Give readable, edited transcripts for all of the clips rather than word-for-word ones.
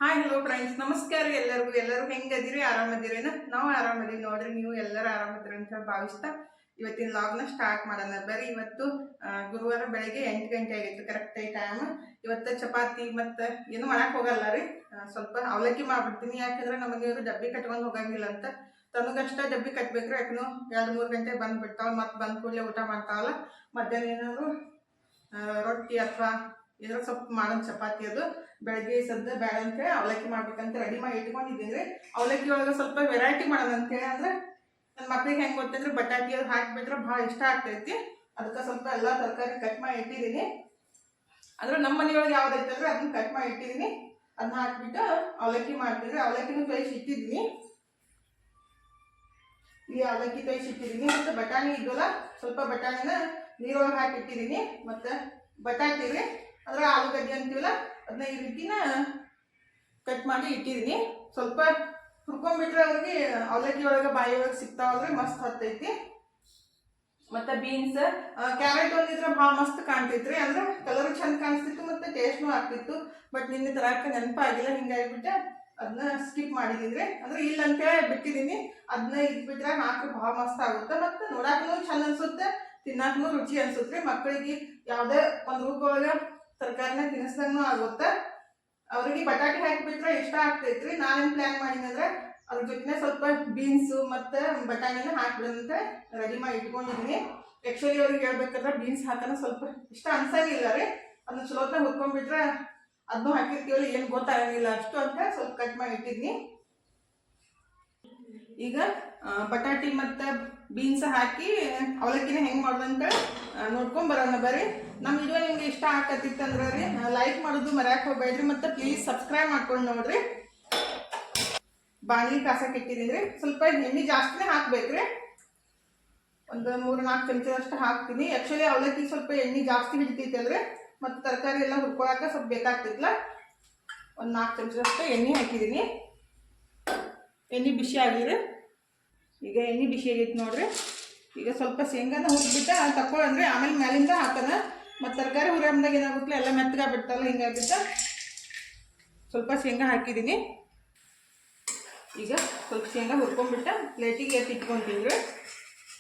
Hi hello friends, ನಮಸ್ಕಾರ ಎಲ್ಲರಿಗೂ. ಎಲ್ಲರೂ ಹೆಂಗದಿರಿ? ಆರಾಮದಿರೇನ? ನಾವು ಆರಾಮದೀವಿ ನೋಡ್ರಿ. ನೀವು ಎಲ್ಲರೂ ಆರಾಮದಿರಿ ಅಂತ ಭಾವಿಸ್ತಾ ಇವತ್ತಿನ ಲಾಗ್ನ ಸ್ಟಾರ್ಟ್ ಮಾಡೋಣ. ಬರ್ರಿ. ಇವತ್ತು ಗುರುವಾರ ಬೆಳಗ್ಗೆ 8 ಗಂಟೆ ಆಗಿತ್ತು, ಕರೆಕ್ಟ್ ಟೈಮ್. ಇವತ್ತು ಚಪಾತಿ ಮತ್ತು ಏನು ಮಾಡಕ್ಕೆ ಹೋಗಲ್ಲ ರೀ, ಸ್ವಲ್ಪ ಅವಲಕ್ಕಿ ಮಾಡ್ಬಿಡ್ತೀನಿ. ಯಾಕಂದ್ರೆ ನಮಗೆ ಇವರು ಡಬ್ಬಿ ಕಟ್ಕೊಂಡು ಹೋಗಂಗಿಲ್ಲ ಅಂತ. ತನಗಷ್ಟ ಡಬ್ಬಿ ಕಟ್ಬೇಕ್ರಿ. ಯಾಕಂದ್ರೆ 2-3 ಗಂಟೆ ಬಂದ್ಬಿಡ್ತಾವ. ಮತ್ತು ಬಂದ ಕೂಡಲೇ ಊಟ ಮಾಡ್ತಾವಲ್ಲ. ಮಧ್ಯಾಹ್ನ ಏನಾದ್ರು ರೊಟ್ಟಿ ಅಥವಾ ಏನಾದ್ರು ಸ್ವಲ್ಪ ಮಾಡೋದು ಚಪಾತಿ. ಅದು ಬೆಳಗ್ಗೆ ಸದ್ದ ಬೇಡ ಅಂತೇಳಿ ಅವಲಕ್ಕಿ ಮಾಡ್ಬೇಕಂತ ರೆಡಿ ಮಾಡಿ ಇಟ್ಕೊಂಡಿದ್ದೀನಿ ರೀ. ಅವಲಕ್ಕಿ ಒಳಗೆ ಸ್ವಲ್ಪ ವೆರೈಟಿ ಮಾಡೋಣ ಅಂತೇಳಿ. ಅಂದ್ರೆ ನನ್ನ ಮಕ್ಳಿಗೆ ಹೆಂಗೆ ಗೊತ್ತಂದ್ರೆ ಬಟಾಟಿ ಅದು ಹಾಕಿಬಿಟ್ರೆ ಭಾಳ ಇಷ್ಟ ಆಗ್ತೈತಿ. ಅದಕ್ಕೆ ಸ್ವಲ್ಪ ಎಲ್ಲ ತರಕಾರಿ ಕಟ್ ಮಾಡಿ ಇಟ್ಟಿದ್ದೀನಿ. ಅಂದ್ರೆ ನಮ್ಮ ಮನೆಯೊಳಗೆ ಯಾವ್ದೈತೆ ಅಂದ್ರೆ ಅದನ್ನ ಕಟ್ ಮಾಡಿ ಇಟ್ಟಿದ್ದೀನಿ. ಅದನ್ನ ಹಾಕ್ಬಿಟ್ಟು ಅವಲಕ್ಕಿ ಮಾಡ್ತಿದ್ರಿ. ಅವಲಕ್ಕಿನೂ ತೊಯ್ಸಿ ಇಟ್ಟಿದ್ದೀನಿ. ಈ ಅವಲಕ್ಕಿ ತೊಯ್ಸಿ ಇಟ್ಟಿದ್ದೀನಿ. ಮತ್ತು ಬಟಾಣಿ ಇದ್ದಲ್ಲ, ಸ್ವಲ್ಪ ಬಟಾಣಿನ ನೀರೊಳಗೆ ಹಾಕಿಟ್ಟಿದ್ದೀನಿ. ಮತ್ತು ಬಟಾಟಿ ರೀ, ಅಂದ್ರೆ ಆಲೂಗಡ್ಡೆ ಅಂತೀವಲ್ಲ, ಅದನ್ನ ಈ ರೀತಿನ ಕಟ್ ಮಾಡಿ ಇಟ್ಟಿದ್ದೀನಿ. ಸ್ವಲ್ಪ ಹುರ್ಕೊಂಡ್ಬಿಟ್ರೆ ಅವ್ರಿಗೆ ಅವಲಕ್ಕಿ ಒಳಗೆ ಬಾಯಿ ಒಳಗೆ ಸಿಗ್ತಾವಲ್ರಿ, ಮಸ್ತ್ ಹತ್ತೈತಿ. ಮತ್ತು ಬೀನ್ಸ್, ಕ್ಯಾರೆಟ್ ಒಂದಿದ್ರೆ ಭಾಳ ಮಸ್ತ್ ಕಾಣ್ತೈತ್ರಿ. ಅಂದ್ರೆ ಕಲರು ಚಂದ ಕಾಣಿಸ್ತಿತ್ತು ಮತ್ತು ಟೇಸ್ಟ್ನೂ ಆಗ್ತಿತ್ತು. ಬಟ್ ನಿನ್ನೆ ತರಕ್ಕೆ ನೆನಪಾಗಿಲ್ಲ, ಹಿಂಗಾಗಿಬಿಟ್ಟು ಅದನ್ನ ಸ್ಕಿಪ್ ಮಾಡಿದ್ದೀನಿ. ಅಂದ್ರೆ ಇಲ್ಲ ಅಂತೇಳಿ ಬಿಟ್ಟಿದ್ದೀನಿ. ಅದನ್ನ ಇಟ್ಬಿಟ್ರೆ ಹಾಕಿ ಭಾಳ ಮಸ್ತ್ ಆಗುತ್ತೆ. ಮತ್ತು ನೋಡಾಕೂ ಚಂದ ಅನ್ಸುತ್ತೆ, ತಿನ್ನಾಕೂ ರುಚಿ ಅನ್ಸುತ್ತೆ. ಮಕ್ಕಳಿಗೆ ಯಾವುದೇ ಒಂದು ರೂಪದೊಳಗೆ ತರಕಾರಿನ ತಿನ್ನಿಸ್ದಂಗೂ ಆಗುತ್ತೆ. ಅವ್ರಿಗೆ ಬಟಾಟೆ ಹಾಕಿಬಿಟ್ರೆ ಇಷ್ಟ ಆಗ್ತೈತ್ರಿ. ನಾನೇನು ಪ್ಲ್ಯಾನ್ ಮಾಡೀನಂದ್ರೆ ಅದ್ರ ಜೊತೆ ಸ್ವಲ್ಪ ಬೀನ್ಸು ಮತ್ತು ಬಟಾಣಿನ ಹಾಕ್ಬಿಡಂತ ರೆಡಿ ಮಾಡಿ ಇಟ್ಕೊಂಡಿದ್ದೀನಿ. ಆ್ಯಕ್ಚುಲಿ ಅವ್ರಿಗೆ ಹೇಳ್ಬೇಕಾದ್ರೆ ಬೀನ್ಸ್ ಹಾಕೋಣ ಸ್ವಲ್ಪ ಇಷ್ಟ ಅನ್ಸಂಗಿಲ್ಲ ರೀ. ಅದನ್ನ ಚಲೋತ್ನಾಗ ಹುರ್ಕೊಂಡ್ಬಿಟ್ರೆ ಅದನ್ನೂ ಹಾಕಿರ್ತೀವಲ್ಲ, ಏನು ಗೊತ್ತಾಗಂಗಿಲ್ಲ ಅಷ್ಟು ಅಂತ ಸ್ವಲ್ಪ ಕಟ್ ಮಾಡಿ ಇಟ್ಟಿದ್ದೀನಿ. ಈಗ ಬಟಾಟಿ ಮತ್ತು ಬೀನ್ಸ್ ಹಾಕಿ ಅವಲಕ್ಕಿನ ಹೆಂಗೆ ಮಾಡೋದಂತ ನೋಡ್ಕೊಂಡು ಬರೋಣ ಬರ್ರಿ. ನಮ್ಮ ವಿಡಿಯೋ ನಿಮ್ಗೆ ಇಷ್ಟ ಆಗತ್ತಿತ್ತಂದ್ರೆ ರೀ ಲೈಕ್ ಮಾಡೋದು ಮರ್ಯಾಕೆ ಹೋಗ್ಬೇಡ್ರಿ. ಮತ್ತು ಪ್ಲೀಸ್ ಸಬ್ಸ್ಕ್ರೈಬ್ ಮಾಡ್ಕೊಂಡು ನೋಡ್ರಿ. ಬಾಣಲಿ ಕಾಸಕ್ಕೆ ಇಟ್ಟಿದ್ದೀನಿ ರೀ. ಸ್ವಲ್ಪ ಎಣ್ಣೆ ಜಾಸ್ತಿನೇ ಹಾಕ್ಬೇಕ್ರಿ. ಒಂದು 3-4 ಚಮಚದಷ್ಟು ಹಾಕ್ತೀನಿ. ಆ್ಯಕ್ಚುಲಿ ಅವಲಕ್ಕಿ ಸ್ವಲ್ಪ ಎಣ್ಣೆ ಜಾಸ್ತಿ ಹಿಡಿತೈತಲ್ರಿ, ಮತ್ತು ತರಕಾರಿ ಎಲ್ಲ ಹುರ್ಕೊಳಕ್ಕೆ ಸ್ವಲ್ಪ ಬೇಕಾಗ್ತಿತ್ತಲ್ಲ. ಒಂದು 4 ಚಮಚದಷ್ಟು ಎಣ್ಣೆ ಹಾಕಿದ್ದೀನಿ. ಎಣ್ಣೆ ಬಿಸಿ ಆಗಿರಿ. ಈಗ ಎಣ್ಣೆ ಬಿಸಿ ಆಗೈತಿ ನೋಡ್ರಿ. ಈಗ ಸ್ವಲ್ಪ ಶೇಂಗಾನ ಹುರಿದ್ಬಿಟ್ಟು ತಗೊಳಂದ್ರೆ ಆಮೇಲೆ ಮ್ಯಾಲಿಂದ ಹಾಕೋಣ. ಮತ್ತು ತರಕಾರಿ ಹುರಿಯಮ್ದಾಗ ಏನಾಗುತ್ತೆ ಎಲ್ಲ ಮೆತ್ತಗಾಗ್ಬಿಡ್ತಲ್ಲ, ಹಿಂಗಾಗ್ಬಿಟ್ಟು ಸ್ವಲ್ಪ ಶೇಂಗಾ ಹಾಕಿದ್ದೀನಿ. ಈಗ ಸ್ವಲ್ಪ ಶೇಂಗಾ ಹುರ್ಕೊಂಡ್ಬಿಟ್ಟು ಪ್ಲೇಟಿಗೆ ಎತ್ತಿ ಇಟ್ಕೊಂತೀನಿ.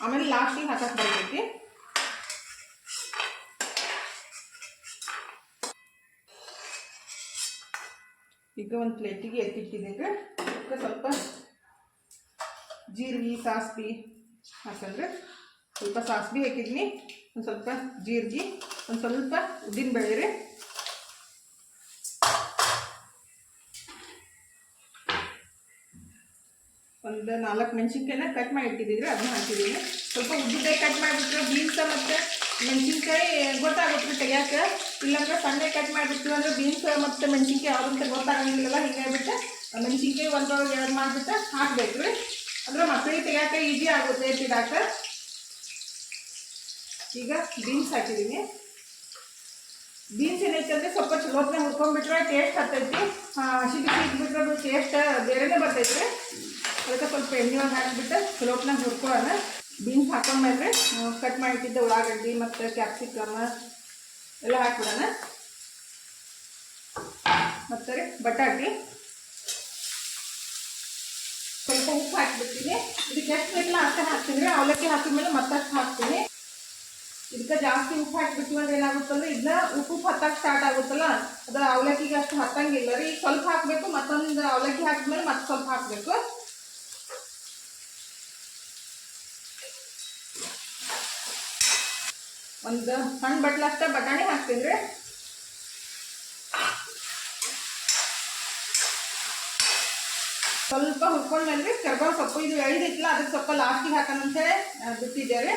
ಆಮೇಲೆ ಲಾಸ್ಟಿಗೆ ಹಾಕಕ್ಕೆ ಬರ್ತೈತಿ. ಈಗ ಒಂದು ಪ್ಲೇಟಿಗೆ ಎತ್ತಿಟ್ಟಿದ್ದೀನಿ. ಸ್ವಲ್ಪ ಜೀರಿಗೆ ಸಾಸ್ವಿ ಹಾಕಂದ್ರೆ ಸ್ವಲ್ಪ ಸಾಸ್ವಿ ಹಾಕಿದ್ದೀನಿ. ಒಂದು ಸ್ವಲ್ಪ ಜೀರಿಗೆ, ಒಂದು ಸ್ವಲ್ಪ ಉದ್ದಿನ ಬೇಳೆ ರೀ, ಒಂದು 4 ಮೆಣಸಿನ್ಕಾಯಿನ ಕಟ್ ಮಾಡಿ ಇಟ್ಟಿದ್ದೀರಿ, ಅದನ್ನ ಹಾಕಿದ್ದೀನಿ. ಸ್ವಲ್ಪ ಉದ್ದಿನಕಾಯಿ ಕಟ್ ಮಾಡಿಬಿಟ್ರೆ ಬೀನ್ಸ್ ಮತ್ತು ಮೆಣಸಿನ್ಕಾಯಿ ಗೊತ್ತಾಗುತ್ತೆ ತೆಗಿಯೋಕೆ. ಇಲ್ಲಾಂದ್ರೆ ಸಣ್ಣ ಕಟ್ ಮಾಡಿಬಿಡ್ತೀವಿ ಅಂದ್ರೆ ಬೀನ್ಸ್ ಮತ್ತು ಮೆಣಸಿನ್ಕಾಯಿ ಯಾವ್ದಂತ ಗೊತ್ತಾಗಂಗಿಲ್ಲ. ಹಿಂಗಾಗ್ಬಿಟ್ಟು ಮೆಣಸಿನ್ಕಾಯಿ ಒಂದ್ರೊಳಗೆ 2 ಮಾಡಿಬಿಟ್ಟು ಹಾಕ್ಬೇಕು ರೀ. ಅಂದ್ರೆ ಮಕ್ಕಳಿಗೆ ತೆಗಿಯೋಕೆ ಈಜಿ ಆಗುತ್ತೆ ತಿನ್ನೋಕೆ. ಈಗ ಬೀನ್ಸ್ ಹಾಕಿದ್ದೀನಿ. ಬೀನ್ಸ್ ಏನೈತೆ ಅಂದರೆ ಸ್ವಲ್ಪ ಚಲೋತ್ನಾಗ ಹುರ್ಕೊಂಡ್ಬಿಟ್ರೆ ಟೇಸ್ಟ್ ಹತ್ತೈತಿ. ಹಸಿ ಬಿಸಿ ಇಟ್ಬಿಟ್ರೆ ಅದು ಟೇಸ್ಟ್ ಬೇರೆನೇ ಬರ್ತೈತಿ. ಅದಕ್ಕೆ ಸ್ವಲ್ಪ ಎಣ್ಣೆ ಒಳಗೆ ಹಾಕಿಬಿಟ್ಟು ಚಲೋತ್ನಾಗ ಹುರ್ಕೊಳ್ಳೋಣ. ಬೀನ್ಸ್ ಹಾಕೊಂಡ್ಮೇಲೆ ಕಟ್ ಮಾಡಿಟ್ಟಿದ್ದೆ ಉಳ್ಳಾಗಡ್ಡಿ ಮತ್ತು ಕ್ಯಾಪ್ಸಿಕಮ್ ಎಲ್ಲ ಹಾಕ್ಬಿಡೋಣ. ಮತ್ತು ರೀ ಬಟಾಟಿ ಸ್ವಲ್ಪ ಉಪ್ಪು ಹಾಕಿಬಿಡ್ತೀನಿ. ಇದಕ್ಕೆ ಎಷ್ಟು ಬೇಕಲ್ಲ ಅಷ್ಟೇ ಹಾಕ್ತೀನಿ ರೀ. ಅವಲಕ್ಕಿ ಹಾಕಿದ್ಮೇಲೆ ಮತ್ತಷ್ಟು ಹಾಕ್ತೀನಿ. ಇದಕ್ಕೆ ಜಾಸ್ತಿ ಉಪ್ಪು ಹಾಕಿಬಿಟ್ಟು ಅಂದ್ರೆ ಏನಾಗುತ್ತಂದ್ರೆ ಇದನ್ನ ಉಪ್ಪು ಹತ್ತಕ್ಕೆ ಸ್ಟಾರ್ಟ್ ಆಗುತ್ತಲ್ಲ, ಅದು ಅವಲಕ್ಕಿಗೆ ಅಷ್ಟು ಹತ್ತಂಗಿಲ್ಲ ರೀ. ಈಗ ಸ್ವಲ್ಪ ಹಾಕಬೇಕು, ಮತ್ತೊಂದು ಅವಲಕ್ಕಿ ಹಾಕಿದ್ಮೇಲೆ ಮತ್ತೆ ಸ್ವಲ್ಪ ಹಾಕಬೇಕು. ಒಂದು ಸಣ್ಣ ಬಟ್ಲಷ್ಟ ಬಟಾಣಿ ಹಾಕ್ತೀನಿ ರೀ. ಸ್ವಲ್ಪ ಹುರ್ಕೊಂಡ್ಮೇಲೆ ಕರ್ಬೇವು ಸೊಪ್ಪು ಇದು ಎಳಿದಿತ್ತಲ್ಲ, ಅದಕ್ಕೆ ಸ್ವಲ್ಪ ಲಾಸ್ಟಿಗೆ ಹಾಕೋಣ ಅಂತೇಳಿ ಬಿಟ್ಟಿದ್ದೆ ರೀ.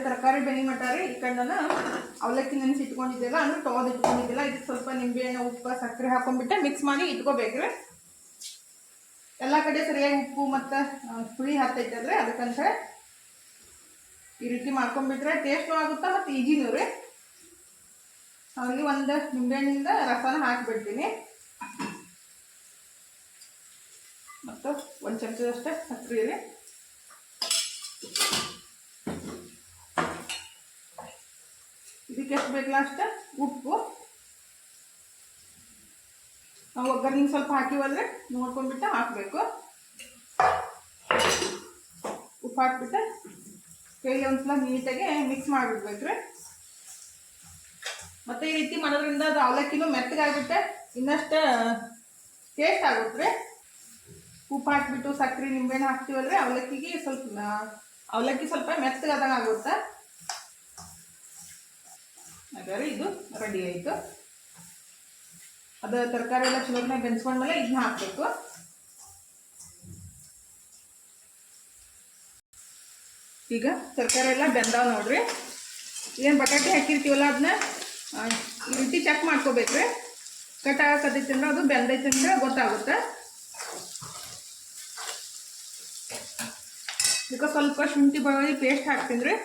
ತರಕಾರಿ ಬೆನಿ ಮಟ್ಟ ರೀ. ಈ ಕಡೆ ನಾನು ಅವಲಕ್ಕಿ ನೆನೆಸಿ ಇಟ್ಕೊಂಡಿದ್ದೆಲ್ಲ ಅಂದ್ರೆ ತೊಗೊಂಡು ಇಟ್ಕೊಂಡಿದ್ದಿಲ್ಲ. ಇದಕ್ಕೆ ಸ್ವಲ್ಪ ನಿಂಬೆಹಣ್ಣು, ಉಪ್ಪು, ಸಕ್ಕರೆ ಹಾಕೊಂಡ್ಬಿಟ್ಟು ಮಿಕ್ಸ್ ಮಾಡಿ ಇಟ್ಕೋಬೇಕ್ರಿ. ಎಲ್ಲ ಕಡೆ ಸರಿಯಾಗಿ ಉಪ್ಪು ಮತ್ತು ಹುಳಿ ಹತ್ತೈತಲ್ರಿ, ಅದಕ್ಕಂತ ಈ ರೀತಿ ಮಾಡ್ಕೊಂಡ್ಬಿಟ್ರೆ ಟೇಸ್ಟು ಆಗುತ್ತೆ ಮತ್ತು ಈಜಿನೂ ರೀ. ಅವ್ರಿಗೆ ಒಂದು ನಿಂಬೆಹಣ್ಣಿಂದ ರಸನ ಹಾಕಿಬಿಡ್ತೀನಿ. ಮತ್ತು 1 ಚಮಚದಷ್ಟೇ ಸಕ್ಕರೆ ರೀ. ಇದಕ್ಕೆ ಎಷ್ಟು ಬೇಕಲ್ಲ ಅಷ್ಟು ಉಪ್ಪು. ನಾವು ಒಗ್ಗರಣೆ ಸ್ವಲ್ಪ ಹಾಕಿವಲ್ರೆ ನೋಡ್ಕೊಂಡ್ಬಿಟ್ಟು ಹಾಕಬೇಕು. ಉಪ್ಪು ಹಾಕ್ಬಿಟ್ಟು ಕೈಲಿ ಒಂದ್ಸಲ ನೀಟಾಗಿ ಮಿಕ್ಸ್ ಮಾಡಿಬಿಡ್ಬೇಕ್ರಿ. ಮತ್ತು ಈ ರೀತಿ ಮಾಡೋದ್ರಿಂದ ಅದು ಅವಲಕ್ಕಿನೂ ಮೆತ್ತಗಾಗ್ಬಿಟ್ಟೆ ಇನ್ನಷ್ಟು ಟೇಸ್ಟ್ ಆಗುತ್ತೆ. ಉಪ್ಪು ಹಾಕ್ಬಿಟ್ಟು ಸಕ್ಕರೆ ನಿಂಬೆಹಣ್ಣು ಹಾಕ್ತೀವಲ್ರಿ ಅವಲಕ್ಕಿಗೆ ಅವಲಕ್ಕಿ ಸ್ವಲ್ಪ ಮೆತ್ತಗಾದಂಗೆ ಆಗುತ್ತೆ. ಹಾಗಾದ್ರೆ ಇದು ರೆಡಿ ಆಯಿತು. ಅದು ತರಕಾರಿ ಎಲ್ಲ ಚಲೋತ್ನಾಗ ಬೆನ್ಸ್ಕೊಂಡ್ಮೇಲೆ ಇದನ್ನ ಹಾಕಬೇಕು. ಈಗ ತರಕಾರಿ ಎಲ್ಲ ಬೆಂದಾವ ನೋಡ್ರಿ. ಏನು ಬಟಾಟೆ ಹಾಕಿರ್ತೀವಲ್ಲ ಅದನ್ನ ಈ ರೀತಿ ಚೆಕ್ ಮಾಡ್ಕೋಬೇಕ್ರಿ. ಕಟ್ ಹಾಕತೈತಿ ಅಂದ್ರೆ ಅದು ಬೆಂದೈತೆ ಅಂದ್ರೆ ಗೊತ್ತಾಗುತ್ತೆ. ಇದಕ್ಕೆ ಸ್ವಲ್ಪ ಶುಂಠಿ ಬೆಳ್ಳುಳ್ಳಿ ಪೇಸ್ಟ್ ಹಾಕ್ತೀನಿ ರೀ.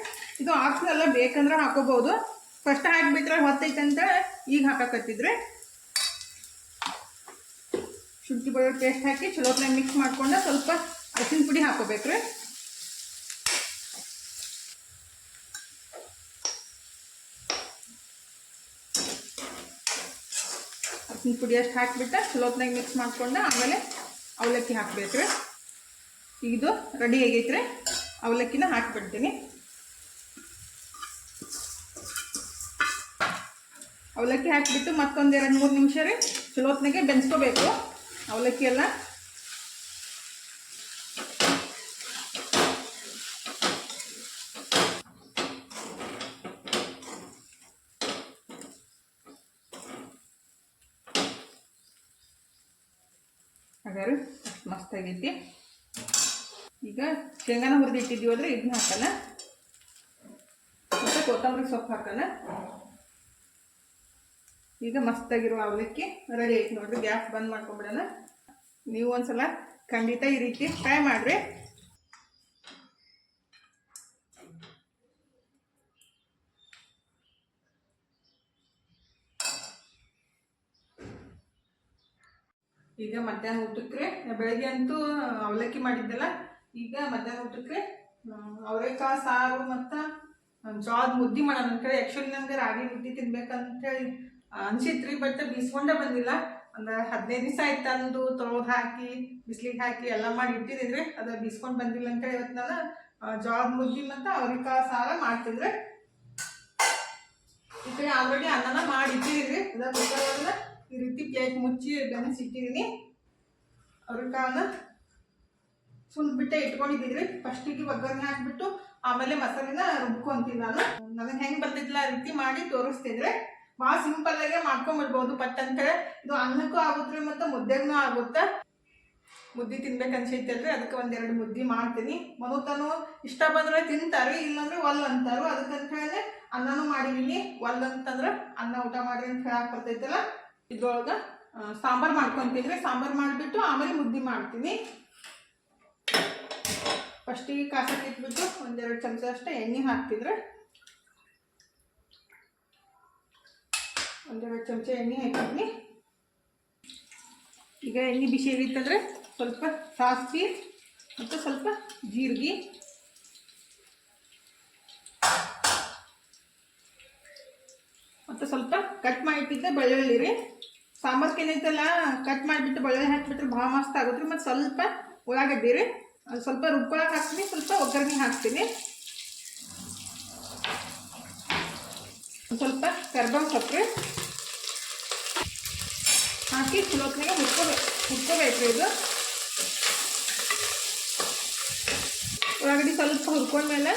ಇದು ಆಪ್ಷನಲ್ಲ, ಬೇಕಂದ್ರೆ ಹಾಕೋಬಹುದು. ಫಸ್ಟ್ ಹಾಕಿಬಿಟ್ರೆ ಹೊತ್ತೈತೆ ಅಂತ ಈಗ ಹಾಕಕತ್ತಿದ್ರಿ. ಶುಂಠಿ ಬೆಳ್ಳುಳ್ಳಿ ಪೇಸ್ಟ್ ಹಾಕಿ ಚಲೋತ್ನಾಗ ಮಿಕ್ಸ್ ಮಾಡ್ಕೊಂಡು ಸ್ವಲ್ಪ ಅರಿಶಿನ ಪುಡಿ ಹಾಕೋಬೇಕ್ರಿ. ಅರಿಶಿನ ಪುಡಿ ಅಷ್ಟು ಹಾಕಿಬಿಟ್ಟು ಚಲೋತ್ನಾಗ ಮಿಕ್ಸ್ ಮಾಡ್ಕೊಂಡು ಆಮೇಲೆ ಅವಲಕ್ಕಿ ಹಾಕ್ಬೇಕ್ರಿ. ಇದು ರೆಡಿ ಆಗೈತ್ರಿ. ಅವಲಕ್ಕಿನ ಹಾಕಿಬಿಡ್ತೀನಿ. ಅವಲಕ್ಕಿ ಹಾಕಿಬಿಟ್ಟು ಮತ್ತೊಂದು 2-3 ನಿಮಿಷ ರೀ ಚಲೋತ್ನಾಗೆ ಬೆನ್ಸ್ಕೋಬೇಕು ಅವಲಕ್ಕಿ ಎಲ್ಲ. ಹಾಗಾದ್ರೆ ಅಷ್ಟು ಮಸ್ತ್ ಆಗೈತಿ. ಈಗ ಶೇಂಗಾನ ಹುರಿದಿಟ್ಟಿದ್ದೀವಲ್ರಿ ಇದನ್ನ ಹಾಕೋಣ. ಮತ್ತು ಕೊತ್ತಂಬರಿ ಸೊಪ್ಪು ಹಾಕೋಣ. ಈಗ ಮಸ್ತಾಗಿರುವ ಅವಲಕ್ಕಿ ರೆಡಿ ಐತಿ ನೋಡ್ರಿ. ಗ್ಯಾಸ್ ಬಂದ್ ಮಾಡ್ಕೊಂಬಿಡೋಣ. ನೀವು ಒಂದ್ಸಲ ಖಂಡಿತ ಈ ರೀತಿ ಟ್ರೈ ಮಾಡ್ರಿ. ಈಗ ಮಧ್ಯಾಹ್ನ ಊಟಕ್ಕೆ ಬೆಳಗ್ಗೆ ಅಂತೂ ಅವಲಕ್ಕಿ ಮಾಡಿದ್ದೆಲ್ಲ, ಈಗ ಮಧ್ಯಾಹ್ನ ಊಟಕ್ಕೆ ಅವರೆಕಾಳು ಸಾರು ಮತ್ತು ಜೋಳದ ಮುದ್ದೆ ಮಾಡೋಣ ಅಂತೇಳಿ. ಆ್ಯಕ್ಚುಲಿ ನನಗೆ ರಾಗಿ ಮುದ್ದೆ ತಿನ್ಬೇಕಂತೇಳಿ ಅನ್ಸಿತ್ರಿ, ಬಟ್ ಬೀಸ್ಕೊಂಡೇ ಬಂದಿಲ್ಲ. ಒಂದು 15 ದಿವಸ ಆಯ್ತು ತಂದು ತೊಳೆದು ಹಾಕಿ ಬಿಸಿಲಿಗೆ ಹಾಕಿ ಎಲ್ಲ ಮಾಡಿ ಇಟ್ಟಿದ್ದೀನಿ. ಅದು ಬೀಸ್ಕೊಂಡು ಬಂದಿಲ್ಲ ಅಂತೇಳಿ ಇವತ್ತು ನಾನು ಜೋಳದ ಮುದ್ದೆ ಮತ್ತು ಅವರೆಕಾಳು ಸಾರು ಮಾಡ್ತಿದ್ರೆ. ಈ ಕಡೆ ಆಲ್ರೆಡಿ ಅನ್ನನ ಮಾಡಿ ಇಟ್ಟಿದ್ದೀನಿ. ಅದ ಕುಕ್ಕರ್ ಈ ರೀತಿ ಪ್ಲೇಟ್ ಮುಚ್ಚಿ ಬೆನೆಸಿಟ್ಟಿದ್ದೀನಿ. ಅವರೆಕಾಳನ್ನ ಸುಲ್ಬಿಟ್ಟೆ ಇಟ್ಕೊಂಡಿದ್ದೀರಿ. ಫಸ್ಟಿಗೆ ಒಗ್ಗರಣೆ ಹಾಕ್ಬಿಟ್ಟು ಆಮೇಲೆ ಮಸಾಲೆನ ರುಬ್ಕೊಂತೀನಿ ನಾನು. ನನಗೆ ಹೆಂಗೆ ಬರ್ತಿದ್ದಿಲ್ಲ ಆ ರೀತಿ ಮಾಡಿ ತೋರಿಸ್ತಿದ್ರೆ. ಭಾಳ ಸಿಂಪಲ್ ಆಗಿ ಮಾಡ್ಕೊಂಡ್ಬಿಡ್ಬೋದು ಪಟ್ ಅಂತೇಳಿ. ಇದು ಅನ್ನಕ್ಕೂ ಆಗುತ್ತೆ ಮತ್ತು ಮುದ್ದೆಗೂ ಆಗುತ್ತೆ. ಮುದ್ದೆ ತಿನ್ಬೇಕು ಅನ್ಸೈತೆ ಅಲ್ರಿ, ಅದಕ್ಕೆ 1-2 ಮುದ್ದೆ ಮಾಡ್ತೀನಿ. ಮನುತನು ಇಷ್ಟ ಬಂದ್ರೆ ತಿಂತಾರೆ, ಇಲ್ಲಾಂದ್ರೆ ಒಲ್ ಅಂತಾರು. ಅದಕ್ಕಂತ ಹೇಳಿ ಅನ್ನನೂ ಮಾಡಿದ್ದೀನಿ. ಒಲ್ ಅಂತಂದ್ರೆ ಅನ್ನ ಊಟ ಮಾಡಿ ಅಂತ ಹೇಳಕ್ ಬರ್ತೈತಲ್ಲ. ಇದ್ರೊಳಗೆ ಸಾಂಬಾರು ಮಾಡ್ಕೊತೀನಿ. ಸಾಂಬಾರು ಮಾಡಿಬಿಟ್ಟು ಆಮೇಲೆ ಮುದ್ದೆ ಮಾಡ್ತೀನಿ. ಫಸ್ಟಿಗೆ ಕಾಸಕ್ಕೆ ಇಟ್ಬಿಟ್ಟು 1-2 ಚಮಚ ಅಷ್ಟೇ ಎಣ್ಣೆ ಹಾಕ್ತಿದ್ರೆ. 1-2 ಚಮಚ ಎಣ್ಣೆ ಹಾಕಿದ್ನಿ. ಈಗ ಎಣ್ಣೆ ಬಿಸಿ ಆಗಿತ್ತಂದ್ರೆ ಸ್ವಲ್ಪ ಸಾಸಿವೆ ಮತ್ತು ಸ್ವಲ್ಪ ಜೀರಿಗೆ, ಮತ್ತು ಸ್ವಲ್ಪ ಕಟ್ ಮಾಡಿಟ್ಟಿದ್ದೆ ಬೆಳ್ಳುಳ್ಳಿ ರೀ. ಸಾಂಬಾರ್ಗೆ ಏನೈತಲ್ಲ ಕಟ್ ಮಾಡಿಬಿಟ್ಟು ಬೆಳ್ಳುಳ್ಳಿ ಹಾಕಿಬಿಟ್ರೆ ಭಾಳ ಮಸ್ತ್ ಆಗುತ್ತೆ ರೀ. ಮತ್ತು ಸ್ವಲ್ಪ ಉಳ್ಳಾಗಡ್ಡಿ ರೀ, ಅದು ಸ್ವಲ್ಪ ರುಬ್ಕೊಳಕ್ಕೆ ಹಾಕ್ತೀನಿ. ಸ್ವಲ್ಪ ಒಗ್ಗರಣೆ ಹಾಕ್ತೀನಿ. ಸ್ವಲ್ಪ ಕರ್ಬೇವು ಸೊಪ್ಪು ಹಾಕಿ ಚಲೋತ್ನಾಗೆ ಹುರ್ಕೋಬೇಕ್ರಿ. ಇದು ಉಳ್ಳಾಗಡ್ಡಿ ಸ್ವಲ್ಪ ಹುರ್ಕೊಂಡ್ಮೇಲೆ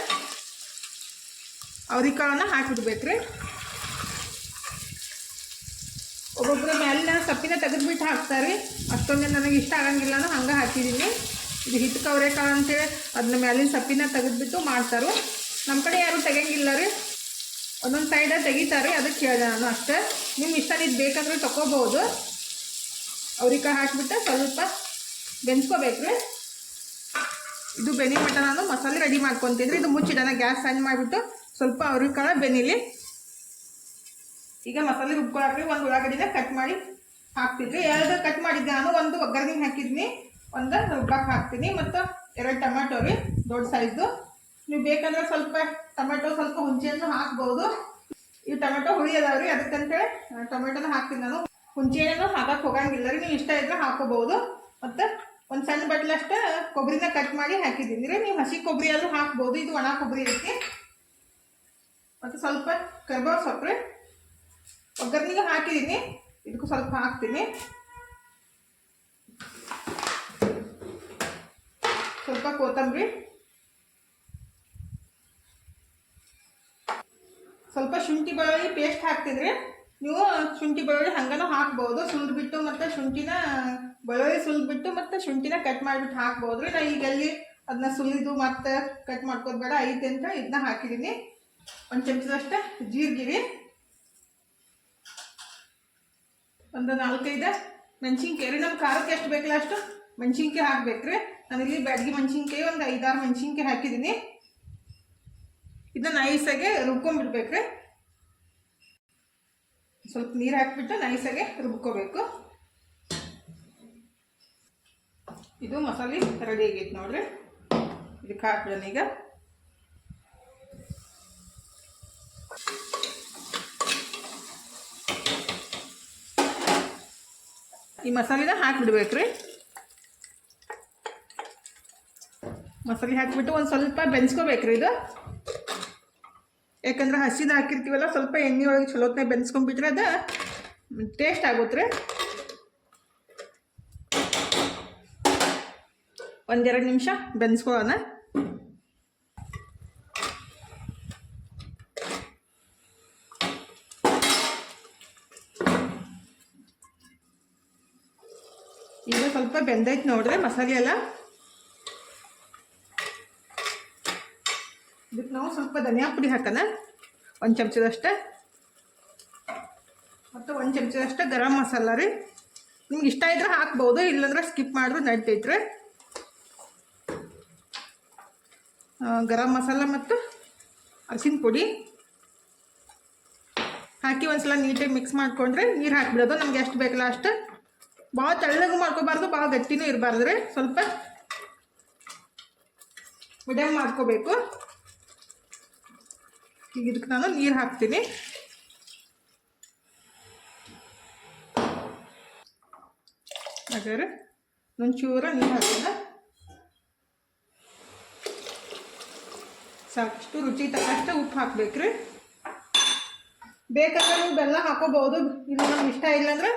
ಅವರೆಕಾಳನ್ನ ಹಾಕಿಬಿಡ್ಬೇಕ್ರಿ. ಒಬ್ಬೊಬ್ಬರು ಮೇಲಿನ ಸೊಪ್ಪಿನ ತೆಗೆದುಬಿಟ್ಟು ಹಾಕ್ತಾರೆ. ಅಷ್ಟೊಂದೇ ನನಗೆ ಇಷ್ಟ ಆಗಂಗಿಲ್ಲ, ನಾನು ಹಂಗೆ ಹಾಕಿದ್ದೀನಿ. ಇದು ಹಿಟ್ಟಕ್ಕೆ ಅವರೆಕಾಳು ಅಂತೇಳಿ ಅದನ್ನ ಮೇಲಿನ ಸೊಪ್ಪಿನ ತೆಗೆದುಬಿಟ್ಟು ಮಾಡ್ತಾರೆ. ನಮ್ಮ ಕಡೆ ಯಾರೂ ತೆಗಿಯಂಗಿಲ್ಲ ರೀ, ಒಂದೊಂದು ಸೈಡ ತೆಗಿತಾರೆ. ಅದಕ್ಕೆ ಕೇಳಿದೆ ನಾನು ಅಷ್ಟೇ. ನಿಮ್ಗೆ ಇಷ್ಟ ಇದು ಬೇಕಾದ್ರೆ ತಗೋಬಹುದು. ಅವರೆಕಾಳು ಹಾಕಿಬಿಟ್ಟು ಸ್ವಲ್ಪ ಬೆನ್ಸ್ಕೋಬೇಕ್ರಿ. ಇದು ಬೆನಿ ಮಟ್ಟ ನಾನು ಮಸಾಲೆ ರೆಡಿ ಮಾಡ್ಕೊತಿದ್ರಿ. ಇದು ಮುಚ್ಚಿಡೋಣ. ಗ್ಯಾಸ್ ಆನ್ ಮಾಡಿಬಿಟ್ಟು ಸ್ವಲ್ಪ ಅವರೆಕಾಳು ಬೆನಿಲಿ. ಈಗ ಮಸಾಲೆ ರುಬ್ಕೊಳಕ್ರಿ 1 ಉಳ್ಳಾಗಡ್ಡಿನ ಕಟ್ ಮಾಡಿ ಹಾಕ್ತಿದ್ರಿ. 2 ಕಟ್ ಮಾಡಿದ್ದೆ ನಾನು. 1 ಒಗ್ಗರಣೆಗೆ ಹಾಕಿದ್ನಿ, 1 ರುಬ್ಬಕ್ಕೆ ಹಾಕ್ತೀನಿ. ಮತ್ತು 2 ಟೊಮೆಟೊ ರೀ ದೊಡ್ಡ ಸೈಜು. ನೀವು ಬೇಕಂದ್ರೆ ಸ್ವಲ್ಪ ಟೊಮೆಟೊ ಸ್ವಲ್ಪ ಹುಂಚೆಯನ್ನು ಹಾಕ್ಬೋದು. ಈ ಟೊಮೆಟೊ ಹುಳಿ ಅದಾವ್ರಿ, ಅದಕ್ಕಂತೇಳಿ ಟೊಮೆಟೊನ ಹಾಕ್ತೀನಿ ನಾನು. ಹುಂಚೆಹಣ್ಣು ಹಾಕಕ್ಕೆ ಹೋಗಂಗಿಲ್ಲ ರೀ, ನೀವು ಇಷ್ಟ ಇದ್ರೆ ಹಾಕೋಬಹುದು. ಮತ್ತು ಒಂದು ಸಣ್ಣ ಬಟ್ಲಷ್ಟು ಕೊಬ್ಬರಿನ ಕಟ್ ಮಾಡಿ ಹಾಕಿದ್ದೀನಿ ರೀ. ನೀವು ಹಸಿ ಕೊಬ್ಬರಿ ಆದರೂ ಹಾಕ್ಬೋದು, ಇದು ಒಣ ಕೊಬ್ಬರಿ ಐತಿ. ಮತ್ತು ಸ್ವಲ್ಪ ಕರ್ಬೇವು ಸೊಪ್ಪು ರೀ, ಒಗ್ಗರ್ನಿಗೆ ಹಾಕಿದ್ದೀನಿ, ಇದಕ್ಕೂ ಸ್ವಲ್ಪ ಹಾಕ್ತೀನಿ. ಸ್ವಲ್ಪ ಕೊತ್ತಂಬರಿ, ಸ್ವಲ್ಪ ಶುಂಠಿ ಬೆಳ್ಳುಳ್ಳಿ ಪೇಸ್ಟ್ ಹಾಕ್ತಿದ್ರಿ. ನೀವು ಶುಂಠಿ ಬೆಳ್ಳುಳ್ಳಿ ಹಂಗನೂ ಹಾಕ್ಬೋದು, ಸುಲಿದ್ಬಿಟ್ಟು ಮತ್ತು ಶುಂಠಿನ ಬೆಳ್ಳುಳ್ಳಿ ಸುಲಿದ್ಬಿಟ್ಟು ಮತ್ತು ಶುಂಠಿನ ಕಟ್ ಮಾಡಿಬಿಟ್ಟು ಹಾಕ್ಬೋದು ರೀ. ನಾ ಈಗ ಅಲ್ಲಿ ಅದನ್ನ ಸುಲಿದು ಮತ್ತು ಕಟ್ ಮಾಡ್ಕೋದು ಬೇಡ ಐತೆ ಅಂತ ಇದನ್ನ ಹಾಕಿದ್ದೀನಿ. ಒಂದು ಚಮಚದಷ್ಟು ಜೀರಿಗೆ, ಒಂದು 4-5 ಮೆಣಸಿನ್ಕಾಯಿ ರೀ. ನಮ್ಮ ಖಾರಕ್ಕೆ ಎಷ್ಟು ಬೇಕಲ್ಲ ಅಷ್ಟು ಮೆಣಸಿನ್ಕಾಯಿ ಹಾಕ್ಬೇಕ್ರಿ. ನಾನಿಲ್ಲಿ ಬ್ಯಾಡಗಿ ಮೆಣಸಿನ್ಕಾಯಿ ಒಂದು 5-6 ಮೆಣಸಿನ್ಕಾಯಿ ಹಾಕಿದ್ದೀನಿ. ಇದನ್ನ ನೈಸಾಗೆ ರುಬ್ಕೊಂಡ್ಬಿಡ್ಬೇಕ್ರಿ. ಸ್ವಲ್ಪ ನೀರು ಹಾಕ್ಬಿಟ್ಟು ನೈಸಾಗೆ ರುಬ್ಕೋಬೇಕು. ಇದು ಮಸಾಲೆ ರೆಡಿ ಆಗೈತೆ ನೋಡ್ರಿ. ಇದಕ್ಕೆ ಹಾಕ್ಬಿಡೋಣ ಈಗ. ಈ ಮಸಾಲೆನ ಹಾಕಿಬಿಡ್ಬೇಕ್ರಿ. ಮಸಾಲೆ ಹಾಕಿಬಿಟ್ಟು ಒಂದು ಸ್ವಲ್ಪ ಬೆನ್ಸ್ಕೋಬೇಕ್ರಿ ಇದು. ಯಾಕಂದ್ರೆ ಹಸಿದ ಹಾಕಿರ್ತೀವಲ್ಲ, ಸ್ವಲ್ಪ ಎಣ್ಣೆ ಒಳಗೆ ಚಲೋತ್ನಾಗ ಬೆನ್ಸ್ಕೊಂಡ್ಬಿಟ್ರೆ ಅದು ಟೇಸ್ಟ್ ಆಗುತ್ತೆ ರೀ. 1-2 ನಿಮಿಷ ಬೆನ್ಸ್ಕೊಳ್ಳೋಣ. ಈಗ ಸ್ವಲ್ಪ ಬೆಂದೈತೆ ನೋಡ್ರಿ ಮಸಾಲೆ ಎಲ್ಲ. ಇದಕ್ಕೆ ನಾವು ಸ್ವಲ್ಪ ಧನಿಯಾ ಪುಡಿ ಹಾಕೋಣ, 1 ಚಮಚದಷ್ಟು. ಮತ್ತು 1 ಚಮಚದಷ್ಟು ಗರಂ ಮಸಾಲ ರೀ. ನಿಮ್ಗೆ ಇಷ್ಟ ಇದ್ರೆ ಹಾಕ್ಬೋದು, ಇಲ್ಲಾಂದ್ರೆ ಸ್ಕಿಪ್ ಮಾಡಿದ್ರು ನಡಿತೈತ್ರಿ. ಗರಂ ಮಸಾಲ ಮತ್ತು ಅರಿಶಿನ ಪುಡಿ ಹಾಕಿ ಒಂದ್ಸಲ ನೀಟಾಗಿ ಮಿಕ್ಸ್ ಮಾಡಿಕೊಂಡ್ರೆ ನೀರು ಹಾಕಿಬಿಡೋದು. ನಮ್ಗೆ ಎಷ್ಟು ಬೇಕಲ್ಲ ಅಷ್ಟು. ಭಾಳ ತೆಳ್ಳಗೂ ಮಾಡ್ಕೋಬಾರ್ದು, ಭಾಳ ಗಟ್ಟಿನೂ ಇರಬಾರ್ದು ರೀ. ಸ್ವಲ್ಪ ಮೀಡಿಯಮ್ ಮಾಡ್ಕೋಬೇಕು. ಈಗ ಇದಕ್ಕೆ ನಾನು ನೀರು ಹಾಕ್ತೀನಿ. ಹಾಗಾದ್ರೆ ಒಂಚೂರ ನೀರು ಹಾಕೋಣ. ಸಾಕಷ್ಟು ರುಚಿ ತಕ್ಕಷ್ಟು ಉಪ್ಪು ಹಾಕ್ಬೇಕ್ರಿ. ಬೇಕಾದ್ರೆ ನೀವು ಬೆಲ್ಲ ಹಾಕೋಬಹುದು, ಇದು ನಮ್ಗೆ ಇಷ್ಟ ಇಲ್ಲಾಂದ್ರೆ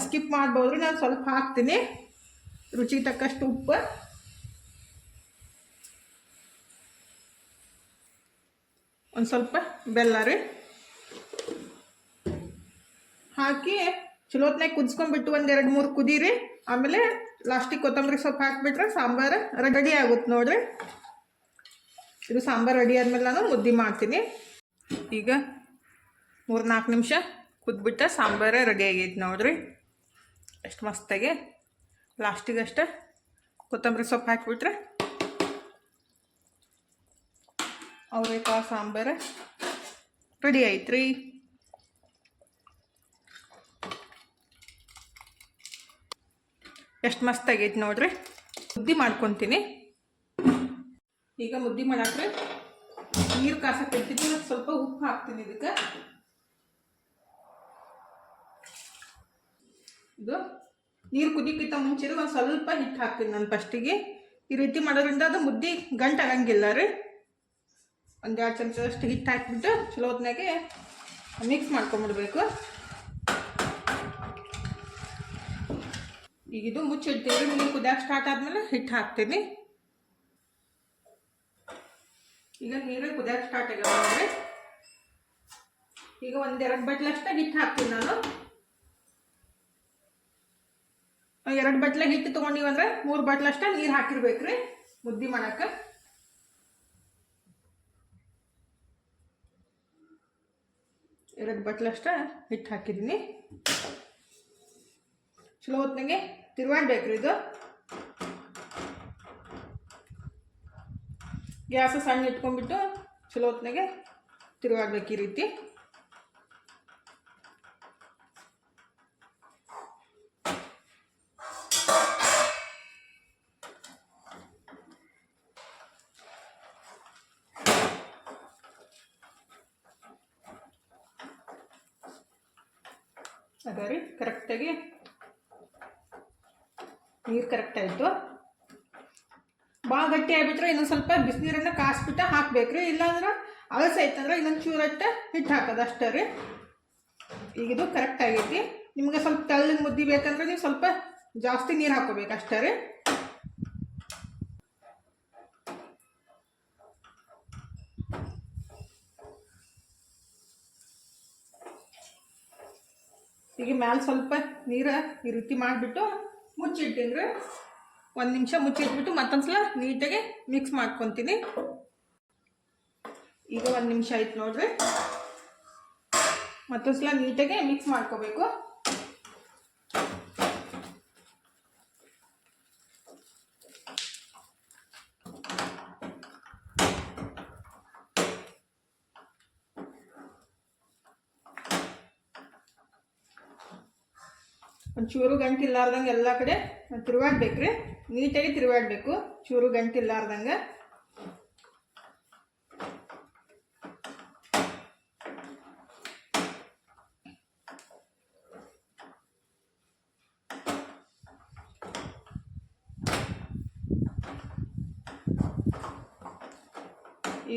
ಸ್ಕಿಪ್ ಮಾಡ್ಬೋದು ರೀ. ನಾನು ಸ್ವಲ್ಪ ಹಾಕ್ತೀನಿ, ರುಚಿ ತಕ್ಕಷ್ಟು ಉಪ್ಪು. ಒಂದು ಸ್ವಲ್ಪ ಬೆಲ್ಲ ರೀ ಹಾಕಿ ಚಲೋತ್ನಾಗ ಕುದಿಸ್ಕೊಂಡ್ಬಿಟ್ಟು 1-2-3 ಕುದೀರಿ. ಆಮೇಲೆ ಲಾಸ್ಟಿಗೆ ಕೊತ್ತಂಬರಿ ಸೊಪ್ಪು ಹಾಕಿಬಿಟ್ರೆ ಸಾಂಬಾರು ರೆಡಿ ಆಗುತ್ತೆ ನೋಡ್ರಿ. ಇದು ಸಾಂಬಾರು ರೆಡಿ ಆದಮೇಲೆ ನಾನು ಮುದ್ದೆ ಮಾಡ್ತೀನಿ. ಈಗ 3-4 ನಿಮಿಷ ಕುದ್ಬಿಟ್ಟು ಸಾಂಬಾರು ರೆಡಿ ಆಗೈತೆ ನೋಡ್ರಿ. ಎಷ್ಟು ಮಸ್ತಾಗಿ ಲಾಸ್ಟಿಗೆ ಅಷ್ಟೇ ಕೊತ್ತಂಬರಿ ಸೊಪ್ಪು ಹಾಕಿಬಿಟ್ರೆ ಅವರೆಕಾಳು ಸಾಂಬಾರು ರೆಡಿ ಐತ್ರಿ. ಎಷ್ಟು ಮಸ್ತಾಗೈತೆ ನೋಡ್ರಿ. ಮುದ್ದೆ ಮಾಡ್ಕೊತೀನಿ. ಈಗ ಮುದ್ದೆ ಮಾಡಾಕ್ರಿ ನೀರು ಕಾಸಕ್ಕೆ ಇಡ್ತೀನಿ. ಮತ್ತು ಸ್ವಲ್ಪ ಉಪ್ಪು ಹಾಕ್ತೀನಿ ಇದಕ್ಕೆ. ಇದು ನೀರು ಕುದಿಕ್ಕಿಂತ ಮುಂಚೆ ಒಂದು ಸ್ವಲ್ಪ ಹಿಟ್ಟು ಹಾಕ್ತೀನಿ ನಾನು ಫಸ್ಟಿಗೆ. ಈ ರೀತಿ ಮಾಡೋದ್ರಿಂದ ಅದು ಮುದ್ದೆ ಗಂಟಾಗಂಗಿಲ್ಲ ರೀ. 1-2 ಚಮಚದಷ್ಟು ಹಿಟ್ಟು ಹಾಕಿಬಿಟ್ಟು ಚಲೋ ಹೊತ್ನಾಗೆ ಮಿಕ್ಸ್ ಮಾಡ್ಕೊಂಬಿಡ್ಬೇಕು. ಈಗ ಇದು ಮುಚ್ಚಿಡ್ತೀವಿ. ನೀರು ಕುದಿಯೋಕೆ ಸ್ಟಾರ್ಟ್ ಆದಮೇಲೆ ಹಿಟ್ಟು ಹಾಕ್ತೀನಿ. ಈಗ ನೀರು ಕುದಿಯೋಕೆ ಸ್ಟಾರ್ಟ್ ಆಗ್ಯಾವ ನೋಡ್ರಿ. ಈಗ 1-2 ಬಟ್ಲಷ್ಟು ಹಿಟ್ಟು ಹಾಕ್ತೀನಿ ನಾನು. 2 ಬಟ್ಲ ಹಿಟ್ಟು ತೊಗೊಂಡಿವಂದ್ರೆ 3 ಬಟ್ಲಷ್ಟು ನೀರು ಹಾಕಿರ್ಬೇಕ್ರಿ ಮುದ್ದೆ ಮಾಡಕ್ಕೆ. ಎರಡು ಬಟ್ಲಷ್ಟು ಹಿಟ್ಟು ಹಾಕಿದ್ದೀನಿ. ಚಲೋ ಹೊತ್ತಿನಾಗೆ ತಿರುವಾಡ್ಬೇಕ್ರಿ ಇದು. ಗ್ಯಾಸ್ ಸಣ್ಣ ಇಟ್ಕೊಂಡ್ಬಿಟ್ಟು ಚಲೋ ಹೊತ್ತಿನಾಗೆ ತಿರುವಾಡ್ಬೇಕು ಈ ರೀತಿ. ಅದ ರೀ ಕರೆಕ್ಟಾಗಿ ನೀರು ಕರೆಕ್ಟ್ ಆಯಿತು. ಭಾಳ ಗಟ್ಟಿ ಆಗಿಬಿಟ್ರೆ ಇನ್ನೊಂದು ಸ್ವಲ್ಪ ಬಿಸಿನೀರನ್ನು ಕಾಸ್ಬಿಟ್ಟು ಹಾಕ್ಬೇಕು ರೀ. ಇಲ್ಲಾಂದ್ರೆ ಅಳಸೆ ಐತಂದ್ರೆ ಇನ್ನೊಂದು ಚೂರಟ್ಟು ಹಿಟ್ಟು ಹಾಕೋದು ಅಷ್ಟೇ ರೀ. ಈಗಿದು ಕರೆಕ್ಟ್ ಆಗೈತಿ. ನಿಮ್ಗೆ ಸ್ವಲ್ಪ ತೆಳ್ಳಗೆ ಮುದ್ದೆ ಬೇಕಂದ್ರೆ ನೀವು ಸ್ವಲ್ಪ ಜಾಸ್ತಿ ನೀರು ಹಾಕೋಬೇಕು ಅಷ್ಟೇ ರೀ. ಈಗ ಮ್ಯಾಲೆ ಸ್ವಲ್ಪ ನೀರು ಈ ರೀತಿ ಮಾಡಿಬಿಟ್ಟು ಮುಚ್ಚಿಟ್ಟಿನಿ ರೀ. 1 ನಿಮಿಷ ಮುಚ್ಚಿಟ್ಬಿಟ್ಟು ಮತ್ತೊಂದ್ಸಲ ನೀಟಾಗಿ ಮಿಕ್ಸ್ ಮಾಡ್ಕೊತೀನಿ. ಈಗ 1 ನಿಮಿಷ ಆಯ್ತು ನೋಡ್ರಿ. ಮತ್ತೊಂದ್ಸಲ ನೀಟಾಗಿ ಮಿಕ್ಸ್ ಮಾಡ್ಕೋಬೇಕು. ಒಂಚೂರು ಗಂಟಿಲ್ಲಾರ್ದಂಗೆ ಎಲ್ಲ ಕಡೆ ತಿರುವಾಡ್ಬೇಕ್ರಿ. ನೀಟಾಗಿ ತಿರುವಾಡಬೇಕು, ಚೂರು ಗಂಟಿಲ್ಲಾರ್ದಂಗೆ.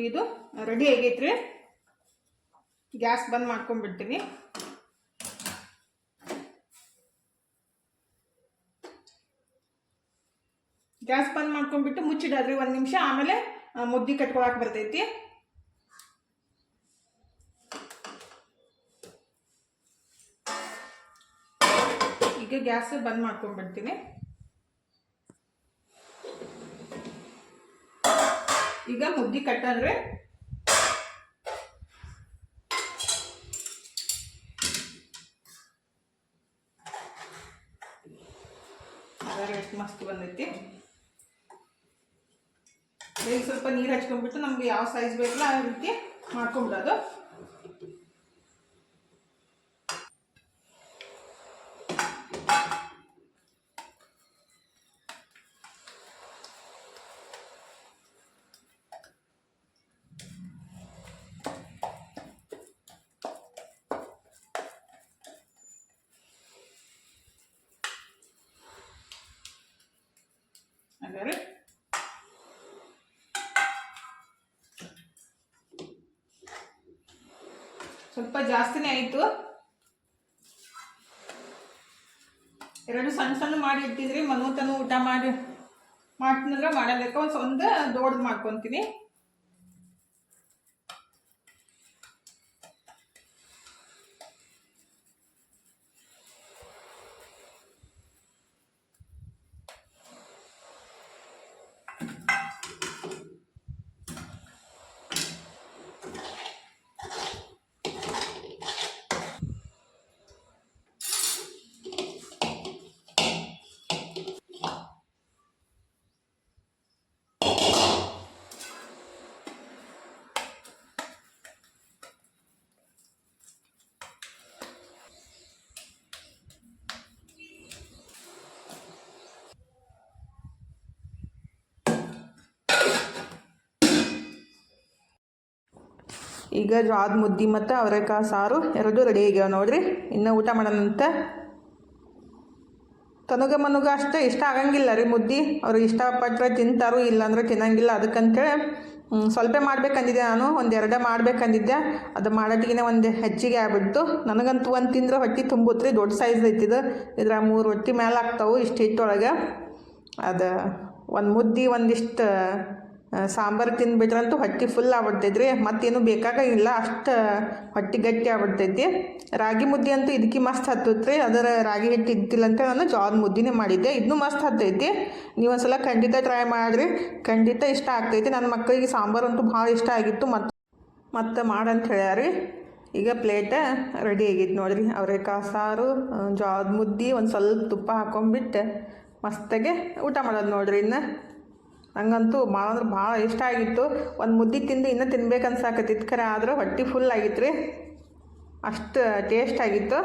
ಇದು ರೆಡಿ ಆಗೈತ್ರಿ. ಗ್ಯಾಸ್ ಬಂದ್ ಮಾಡ್ಕೊಂಡ್ಬಿಡ್ತೀನಿ. ಗ್ಯಾಸ್ ಬಂದ್ ಮಾಡ್ಕೊಂಡ್ಬಿಟ್ಟು ಮುಚ್ಚಿಡಾದ್ರಿ 1 ನಿಮಿಷ. ಆಮೇಲೆ ಮುದ್ದೆ ಕಟ್ಕೊಳಕ್ಕೆ ಬರ್ತೈತಿ. ಈಗ ಗ್ಯಾಸ್ ಬಂದ್ ಮಾಡ್ಕೊಂಡ್ಬಿಡ್ತೀನಿ. ಈಗ ಮುದ್ದೆ ಕಟ್ಟಂದ್ರೆ ಎಷ್ಟು ಮಸ್ತ್ ಬಂದೈತಿ. ಈಗ ಸ್ವಲ್ಪ ನೀರು ಹಚ್ಕೊಂಡ್ಬಿಟ್ಟು ನಮ್ಗೆ ಯಾವ ಸೈಜ್ ಬೇಕಲ್ಲ ಆ ರೀತಿ ಮಾಡ್ಕೊಂಡ್ಬಿಡೋದು. ಅದೇ ಸ್ವಲ್ಪ ಜಾಸ್ತಿನೇ ಆಯಿತು. 2 ಸಣ್ಣ ಸಣ್ಣ ಮಾಡಿ ಇಟ್ಟಿದ್ರಿ. ಮನೋತನು ಊಟ ಮಾಡ್ತೀನಂದ್ರೆ ಮಾಡೋದಕ್ಕೆ ಒಂದು ದೊಡ್ಡದು ಮಾಡ್ಕೊತೀನಿ. ಈಗ ಜೋಳದ ಮುದ್ದೆ ಮತ್ತು ಅವರೆಕಾಳು ಸಾರು ಎರಡೂ ರೆಡಿ ಆಗ್ಯಾವ ನೋಡ್ರಿ. ಇನ್ನು ಊಟ ಮಾಡೋಣಂತ. ತನಗ ಅಷ್ಟೇ ಇಷ್ಟ ಆಗಂಗಿಲ್ಲ ರೀ ಮುದ್ದೆ. ಅವ್ರು ಇಷ್ಟಪಟ್ಟರೆ ತಿಂತಾರು, ಇಲ್ಲಾಂದ್ರೆ ತಿನ್ನಂಗಿಲ್ಲ. ಅದಕ್ಕಂತೇಳಿ ಸ್ವಲ್ಪ ಮಾಡ್ಬೇಕಂದಿದ್ದೆ ನಾನು. 1-2 ಮಾಡ್ಬೇಕಂದಿದ್ದೆ. ಅದು ಮಾಡೋಟಿಗೆ ಒಂದು ಹೆಚ್ಚಿಗೆ ಆಗ್ಬಿಡ್ತು. ನನಗಂತೂ ಒಂದು ತಿಂದ್ರೆ ಹೊಟ್ಟೆ ತುಂಬುತ್ರಿ. ದೊಡ್ಡ ಸೈಜ್ ಐತಿದು. ಇದ್ರ 3 ರೊಟ್ಟಿ ಮೇಲೆ ಆಗ್ತಾವೆ ಇಷ್ಟು ಹಿಟ್ಟೊಳಗೆ. ಅದು ಒಂದು ಮುದ್ದೆ ಒಂದಿಷ್ಟು ಸಾಂಬಾರು ತಿಂದುಬಿಟ್ರಂತೂ ಹೊಟ್ಟೆ ಫುಲ್ ಆಗ್ಬಿಡ್ತೈತ್ರಿ. ಮತ್ತೇನು ಬೇಕಾಗಿಲ್ಲ, ಅಷ್ಟು ಹೊಟ್ಟೆ ಗಟ್ಟಿ ಆಗ್ಬಿಡ್ತೈತಿ. ರಾಗಿ ಮುದ್ದೆ ಅಂತೂ ಇದಕ್ಕೆ ಮಸ್ತ್ ಹತ್ತೈತ್ರಿ. ಅದರ ರಾಗಿ ಹಿಟ್ಟು ಇದ್ದಿಲ್ಲ ಅಂತ ನಾನು ಜೋಳದ ಮುದ್ದೆನೇ ಮಾಡಿದ್ದೆ. ಇದನ್ನು ಮಸ್ತ್ ಹತ್ತೈತಿ. ನೀವು ಒಂದ್ಸಲ ಖಂಡಿತ ಟ್ರೈ ಮಾಡಿರಿ, ಖಂಡಿತ ಇಷ್ಟ ಆಗ್ತೈತಿ. ನನ್ನ ಮಕ್ಕಳಿಗೆ ಸಾಂಬಾರು ಅಂತೂ ಭಾಳ ಇಷ್ಟ ಆಗಿತ್ತು. ಮತ್ತೆ ಮಾಡಂತ ಹೇಳ್ಯಾರಿ. ಈಗ ಪ್ಲೇಟ ರೆಡಿ ಆಗೈತಿ ನೋಡಿರಿ. ಅವರೆಕಾಳು ಸಾರು, ಜೋಳದ ಮುದ್ದೆ, ಒಂದು ಸ್ವಲ್ಪ ತುಪ್ಪ ಹಾಕೊಂಡ್ಬಿಟ್ಟು ಮಸ್ತಾಗೆ ಊಟ ಮಾಡೋದು ನೋಡಿರಿ. ಇನ್ನು ನಂಗಂತೂ ಭಾಳ ಅಂದ್ರೆ ಭಾಳ ಇಷ್ಟ ಆಗಿತ್ತು. ಒಂದು ಮುದ್ದೆ ತಿಂದು ಇನ್ನೂ ತಿನ್ಬೇಕು ಅನ್ಸಾಕತ್ತಿತ್ತು. ಖರೆ ಆದ್ರೆ ಹೊಟ್ಟೆ ಫುಲ್ ಆಗಿತ್ತು ರೀ. ಅಷ್ಟು ಟೇಸ್ಟ್ ಆಗಿತ್ತು.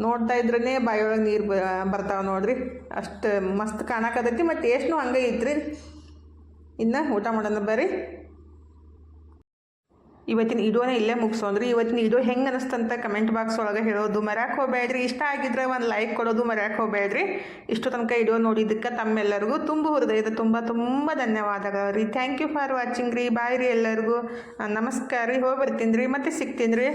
ನೋಡ್ತಾ ಇದ್ರೇ ಬಾಯೊಳಗೆ ನೀರು ಬರ್ತಾವೆ ನೋಡಿರಿ. ಅಷ್ಟು ಮಸ್ತ್ ಕಾಣಕತ್ತೈತಿ. ಮತ್ತು ಟೇಸ್ಟ್ನೂ ಹಂಗೆ ಐತ್ರಿ. ಇನ್ನು ಊಟ ಮಾಡೋಣ ಬರ್ರಿ. ಇವತ್ತಿನ ವಿಡಿಯೋನ ಇಲ್ಲೇ ಮುಗಿಸೋಣ್ರಿ. ಇವತ್ತಿನ ವಿಡಿಯೋ ಹೆಂಗೆ ಅನಿಸ್ತಂತ ಕಮೆಂಟ್ ಬಾಕ್ಸ್ ಒಳಗೆ ಹೇಳೋದು ಮರ್ಯಾಕೆ ಹೋಗ್ಬೇಡ್ರಿ. ಇಷ್ಟ ಆಗಿದ್ರೆ ಒಂದು ಲೈಕ್ ಕೊಡೋದು ಮರ್ಯಾಕೆ ಹೋಗ್ಬೇಡ್ರಿ. ಇಷ್ಟು ತನಕ ವಿಡಿಯೋ ನೋಡಿದ್ದಕ್ಕೆ ತಮ್ಮೆಲ್ಲರಿಗೂ ತುಂಬ ಹೃದಯದ ತುಂಬ ಧನ್ಯವಾದಗಳು ರೀ. ಥ್ಯಾಂಕ್ ಯು ಫಾರ್ ವಾಚಿಂಗ್ ರೀ. ಬಾಯ್ ರೀ ಎಲ್ಲರಿಗೂ. ನಮಸ್ಕಾರ ರೀ. ಹೋಗಿ ಬರ್ತೀನಿ ರೀ. ಮತ್ತೆ ಸಿಗ್ತೀನಿ ರೀ.